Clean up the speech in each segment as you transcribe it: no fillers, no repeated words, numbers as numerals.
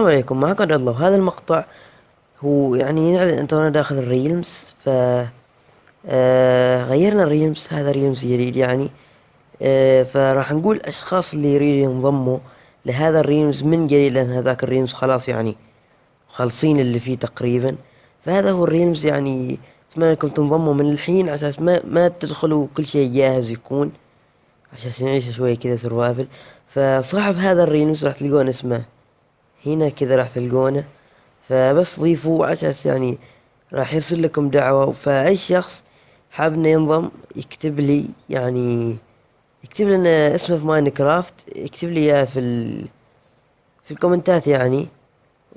السلام عليكم، معكم عبد الله. وهذا المقطع هو يعني نعلن أن تونا داخل الريلمز. غيرنا الريلمز، هذا ريلمز جديد يعني. فراح نقول أشخاص اللي يريد ينضموا لهذا الريلمز من جديد، لأن هذاك الريلمز خلاص يعني خالصين اللي فيه تقريبا. فهذا هو الريلمز يعني. أتمنى أنكم تنضموا من الحين على أساس ما تدخلوا كل شيء جاهز يكون، عشان نعيش شوية كذا سرفايفل. فصاحب هذا الريلمز راح تلقون اسمه هنا كذا، راح تلقونه. فبس ضيفوا على اساس يعني راح يرسل لكم دعوة. فأي شخص حاب انه ينضم يكتب لي، يعني يكتب لنا اسمه في ماينكرافت، يكتب لي اياه في الكومنتات يعني.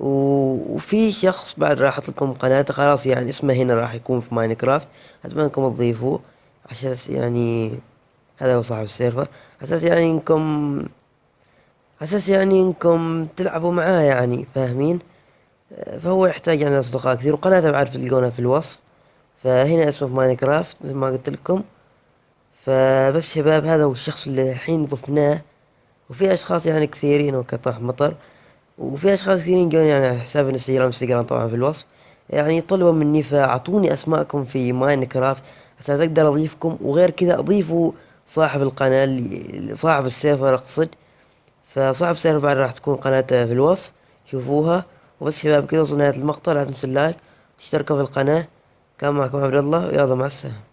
وفي شخص بعد راح احط لكم قناته، خلاص يعني اسمه هنا راح يكون في ماينكرافت. اتمنى انكم تضيفوه عشان يعني هذا هو صاحب السيرفر، على اساس يعني انكم تلعبوا معاه، يعني فاهمين. فهو يحتاج يعني أصدقاء كثير، وقناته بعد تلقونها في الوصف. فهنا اسمه في ماينكرافت مثل ما قلت لكم. فبس شباب، هذا هو الشخص اللي الحين ضفناه. وفي أشخاص يعني كثيرين وكطح مطر، وفي أشخاص كثيرين جوني يعني على حساب انستغرام طبعا في الوصف، يعني طلبوا مني فأعطوني أسماءكم في ماينكرافت عشان أقدر أضيفكم. وغير كذا أضيفوا صاحب القناة صاحب السيرفر أقصد. فصاحب السيرفر بعد راح تكون قناته في الوصف، شوفوها. وبس شباب، كذا وصلنا نهاية المقطع. لا تنسوا اللايك، اشتركوا في القناة. كان معكم عبد الله، ويلا مع السلامة.